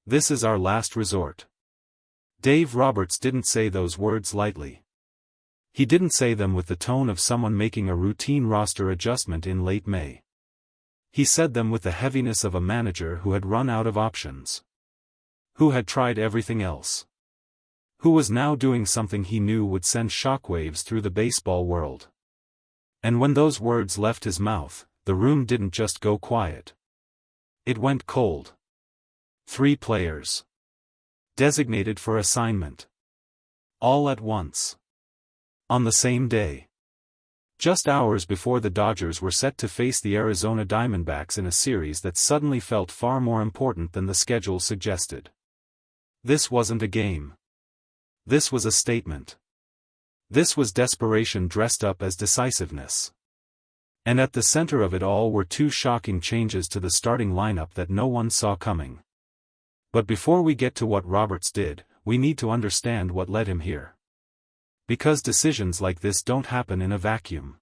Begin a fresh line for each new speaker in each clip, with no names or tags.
This is our last resort. Dave Roberts didn't say those words lightly. He didn't say them with the tone of someone making a routine roster adjustment in late May. He said them with the heaviness of a manager who had run out of options. Who had tried everything else. Who was now doing something he knew would send shockwaves through the baseball world. And when those words left his mouth, the room didn't just go quiet. It went cold. 3 players. Designated for assignment. All at once. On the same day. Just hours before the Dodgers were set to face the Arizona Diamondbacks in a series that suddenly felt far more important than the schedule suggested. This wasn't a game. This was a statement. This was desperation dressed up as decisiveness. And at the center of it all were 2 shocking changes to the starting lineup that no one saw coming. But before we get to what Roberts did, we need to understand what led him here. Because decisions like this don't happen in a vacuum.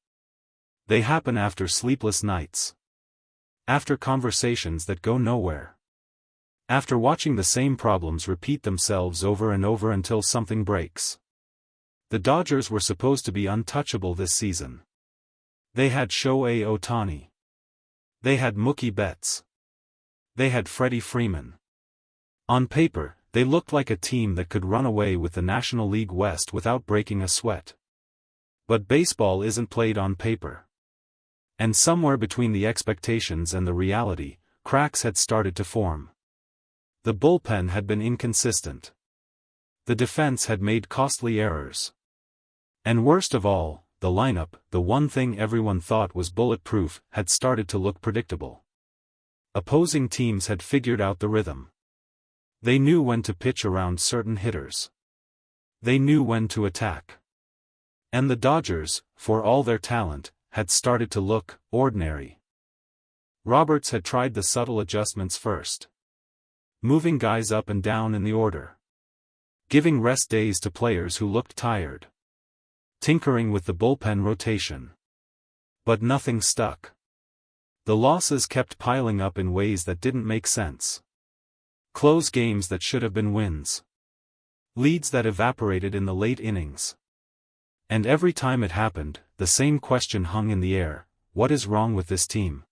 They happen after sleepless nights. After conversations that go nowhere. After watching the same problems repeat themselves over and over until something breaks. The Dodgers were supposed to be untouchable this season. They had Shohei Ohtani. They had Mookie Betts. They had Freddie Freeman. On paper, they looked like a team that could run away with the National League West without breaking a sweat. But baseball isn't played on paper. And somewhere between the expectations and the reality, cracks had started to form. The bullpen had been inconsistent. The defense had made costly errors. And worst of all, the lineup, the one thing everyone thought was bulletproof, had started to look predictable. Opposing teams had figured out the rhythm. They knew when to pitch around certain hitters. They knew when to attack. And the Dodgers, for all their talent, had started to look ordinary. Roberts had tried the subtle adjustments first. Moving guys up and down in the order. Giving rest days to players who looked tired. Tinkering with the bullpen rotation. But nothing stuck. The losses kept piling up in ways that didn't make sense. Close games that should have been wins. Leads that evaporated in the late innings. And every time it happened, the same question hung in the air: what is wrong with this team?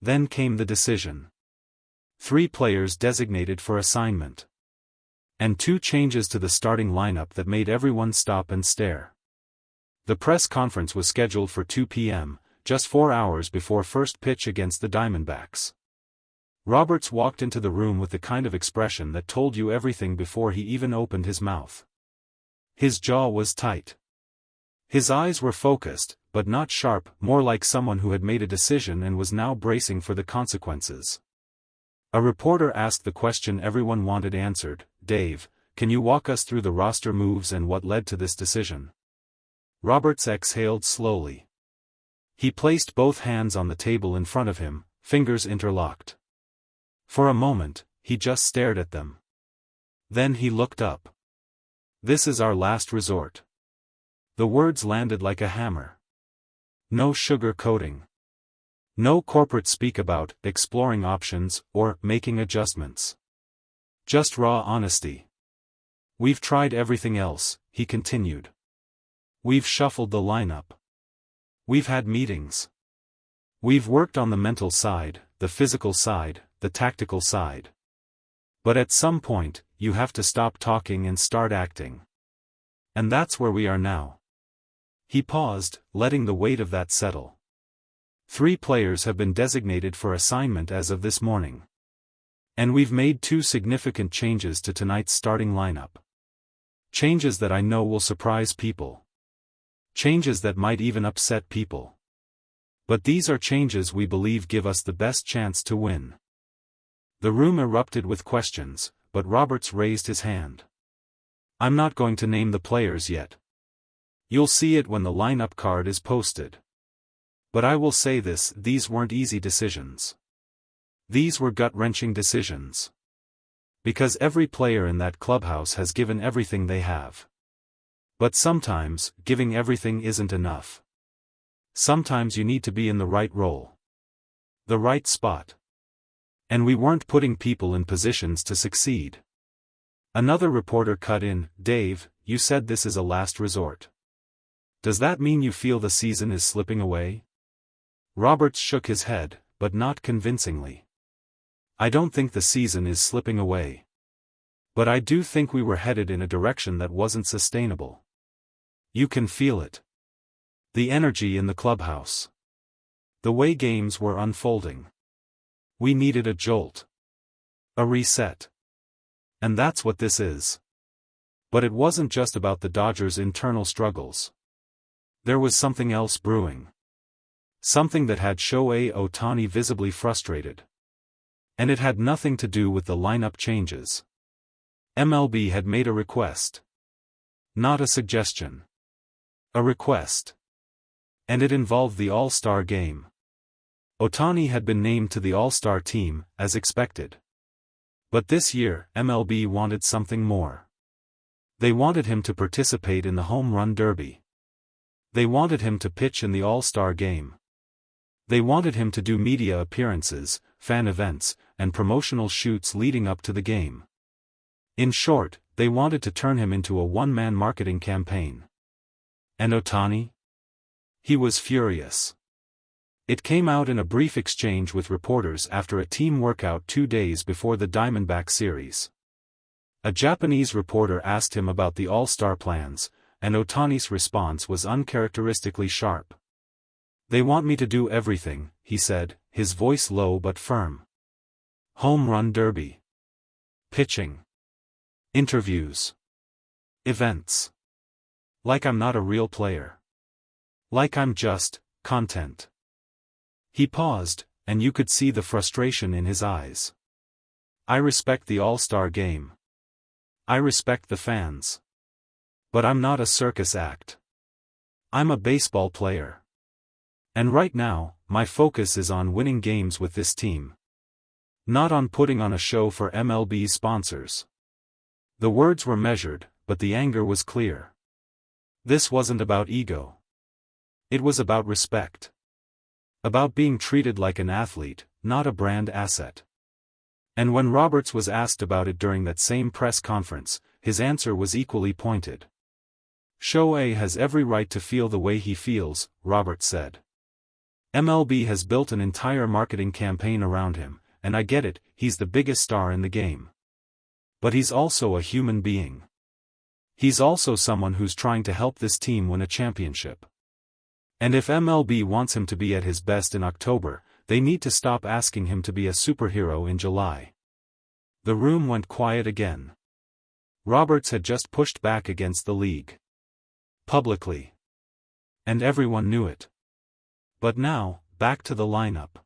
Then came the decision. 3 players designated for assignment. And 2 changes to the starting lineup that made everyone stop and stare. The press conference was scheduled for 2 p.m., just 4 hours before first pitch against the Diamondbacks. Roberts walked into the room with the kind of expression that told you everything before he even opened his mouth. His jaw was tight. His eyes were focused, but not sharp, more like someone who had made a decision and was now bracing for the consequences. A reporter asked the question everyone wanted answered: "Dave, can you walk us through the roster moves and what led to this decision?" Roberts exhaled slowly. He placed both hands on the table in front of him, fingers interlocked. For a moment, he just stared at them. Then he looked up. "This is our last resort." The words landed like a hammer. No sugar-coating. No corporate speak about exploring options or making adjustments. Just raw honesty. "We've tried everything else," he continued. "We've shuffled the lineup. We've had meetings. We've worked on the mental side, the physical side, the tactical side. But at some point, you have to stop talking and start acting. And that's where we are now." He paused, letting the weight of that settle. 3 players have been designated for assignment as of this morning. And we've made 2 significant changes to tonight's starting lineup. Changes that I know will surprise people. Changes that might even upset people. But these are changes we believe give us the best chance to win. The room erupted with questions, but Roberts raised his hand. "I'm not going to name the players yet. You'll see it when the lineup card is posted. But I will say this: these weren't easy decisions. These were gut-wrenching decisions. Because every player in that clubhouse has given everything they have. But sometimes, giving everything isn't enough. Sometimes you need to be in the right role. The right spot. And we weren't putting people in positions to succeed. Another reporter cut in, "Dave, you said this is a last resort. Does that mean you feel the season is slipping away?" Roberts shook his head, but not convincingly. "I don't think the season is slipping away. But I do think we were headed in a direction that wasn't sustainable. You can feel it. The energy in the clubhouse. The way games were unfolding. We needed a jolt. A reset. And that's what this is." But it wasn't just about the Dodgers' internal struggles. There was something else brewing. Something that had Shohei Ohtani visibly frustrated. And it had nothing to do with the lineup changes. MLB had made a request. Not a suggestion. A request. And it involved the All-Star game. Ohtani had been named to the All-Star team, as expected. But this year, MLB wanted something more. They wanted him to participate in the Home Run Derby. They wanted him to pitch in the All-Star game. They wanted him to do media appearances, fan events, and promotional shoots leading up to the game. In short, they wanted to turn him into a one-man marketing campaign. And Ohtani? He was furious. It came out in a brief exchange with reporters after a team workout 2 days before the Diamondback series. A Japanese reporter asked him about the All-Star plans, and Ohtani's response was uncharacteristically sharp. "They want me to do everything," he said, his voice low but firm. "Home Run Derby. Pitching. Interviews. Events. Like I'm not a real player. Like I'm just content." He paused, and you could see the frustration in his eyes. "I respect the All-Star game. I respect the fans. But I'm not a circus act. I'm a baseball player. And right now, my focus is on winning games with this team. Not on putting on a show for MLB's sponsors." The words were measured, but the anger was clear. This wasn't about ego. It was about respect. About being treated like an athlete, not a brand asset. And when Roberts was asked about it during that same press conference, his answer was equally pointed. "Shohei has every right to feel the way he feels," Roberts said. "MLB has built an entire marketing campaign around him, and I get it, he's the biggest star in the game. But he's also a human being. He's also someone who's trying to help this team win a championship. And if MLB wants him to be at his best in October, they need to stop asking him to be a superhero in July." The room went quiet again. Roberts had just pushed back against the league. Publicly. And everyone knew it. But now, back to the lineup.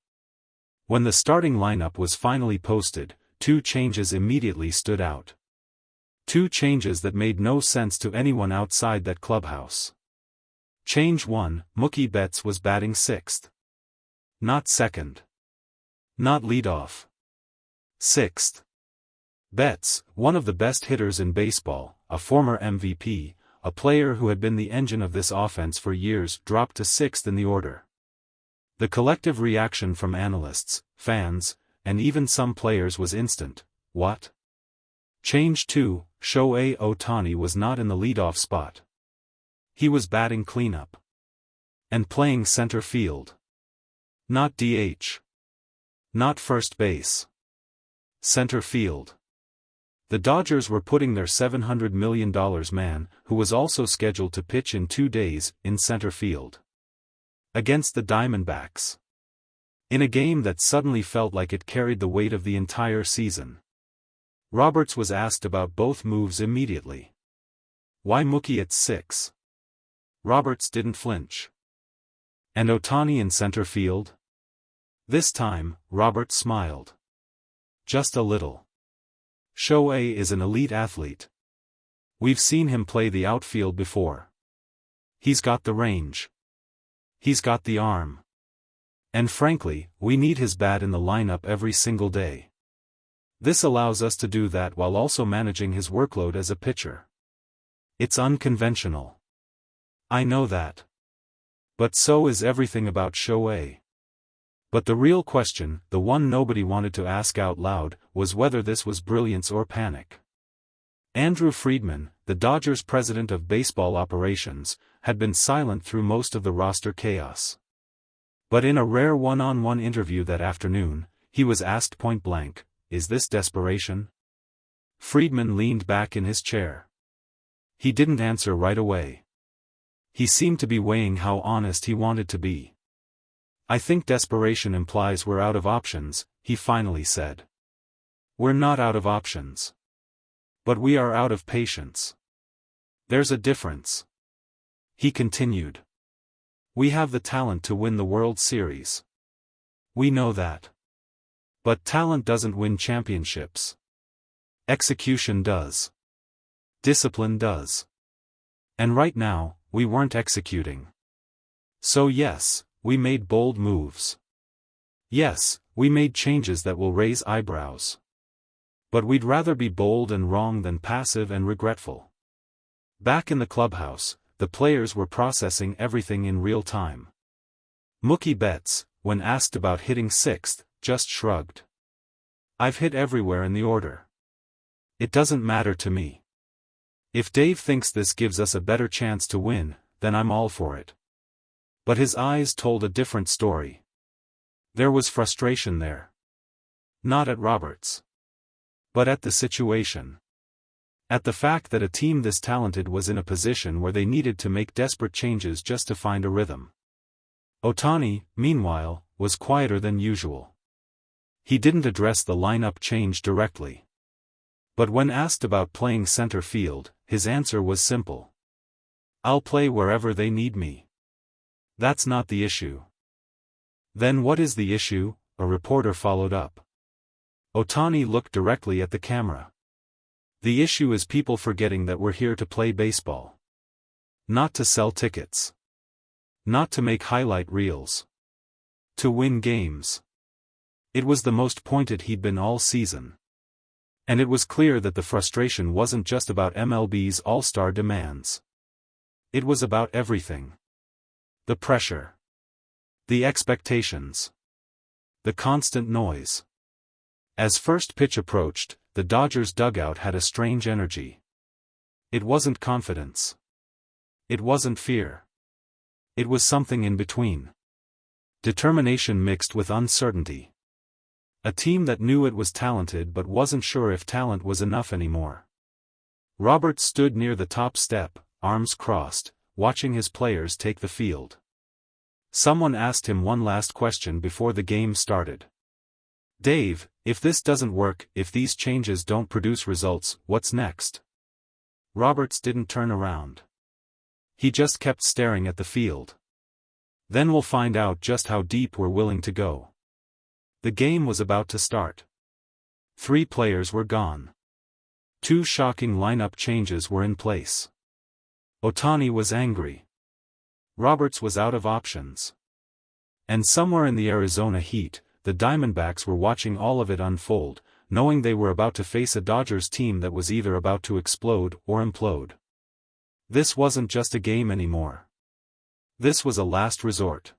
When the starting lineup was finally posted, 2 changes immediately stood out. 2 changes that made no sense to anyone outside that clubhouse. Change 1, Mookie Betts was batting 6th. Not 2nd. Not leadoff. 6th. Betts, one of the best hitters in baseball, a former MVP, a player who had been the engine of this offense for years, dropped to 6th in the order. The collective reaction from analysts, fans, and even some players was instant. What? Change 2, Shohei Ohtani was not in the leadoff spot. He was batting cleanup. And playing center field. Not DH. Not first base. Center field. The Dodgers were putting their $700 million man, who was also scheduled to pitch in 2 days, in center field. Against the Diamondbacks. In a game that suddenly felt like it carried the weight of the entire season. Roberts was asked about both moves immediately. Why Mookie at 6? Roberts didn't flinch. And Ohtani in center field? This time, Roberts smiled. Just a little. Shohei is an elite athlete. We've seen him play the outfield before. He's got the range. He's got the arm. And frankly, we need his bat in the lineup every single day. This allows us to do that while also managing his workload as a pitcher. It's unconventional. I know that. But so is everything about Shohei. But the real question, the one nobody wanted to ask out loud, was whether this was brilliance or panic. Andrew Friedman, the Dodgers' president of baseball operations, had been silent through most of the roster chaos. But in a rare one-on-one interview that afternoon, he was asked point-blank, "Is this desperation?" Friedman leaned back in his chair. He didn't answer right away. He seemed to be weighing how honest he wanted to be. "I think desperation implies we're out of options," he finally said. "We're not out of options. But we are out of patience. There's a difference." He continued. "We have the talent to win the World Series. We know that. But talent doesn't win championships. Execution does. Discipline does. And right now, we weren't executing. So yes, we made bold moves. Yes, we made changes that will raise eyebrows. But we'd rather be bold and wrong than passive and regretful." Back in the clubhouse, the players were processing everything in real time. Mookie Betts, when asked about hitting sixth, just shrugged. "I've hit everywhere in the order. It doesn't matter to me. If Dave thinks this gives us a better chance to win, then I'm all for it." But his eyes told a different story. There was frustration there. Not at Roberts. But at the situation. At the fact that a team this talented was in a position where they needed to make desperate changes just to find a rhythm. Ohtani, meanwhile, was quieter than usual. He didn't address the lineup change directly. But when asked about playing center field, his answer was simple. "I'll play wherever they need me. That's not the issue." "Then what is the issue?" a reporter followed up. Ohtani looked directly at the camera. "The issue is people forgetting that we're here to play baseball. Not to sell tickets. Not to make highlight reels. To win games." It was the most pointed he'd been all season. And it was clear that the frustration wasn't just about MLB's all-star demands. It was about everything. The pressure. The expectations. The constant noise. As first pitch approached, the Dodgers' dugout had a strange energy. It wasn't confidence. It wasn't fear. It was something in between. Determination mixed with uncertainty. A team that knew it was talented but wasn't sure if talent was enough anymore. Roberts stood near the top step, arms crossed, watching his players take the field. Someone asked him one last question before the game started. "Dave, if this doesn't work, if these changes don't produce results, what's next?" Roberts didn't turn around. He just kept staring at the field. "Then we'll find out just how deep we're willing to go." The game was about to start. 3 players were gone. 2 shocking lineup changes were in place. Ohtani was angry. Roberts was out of options. And somewhere in the Arizona heat, the Diamondbacks were watching all of it unfold, knowing they were about to face a Dodgers team that was either about to explode or implode. This wasn't just a game anymore. This was a last resort.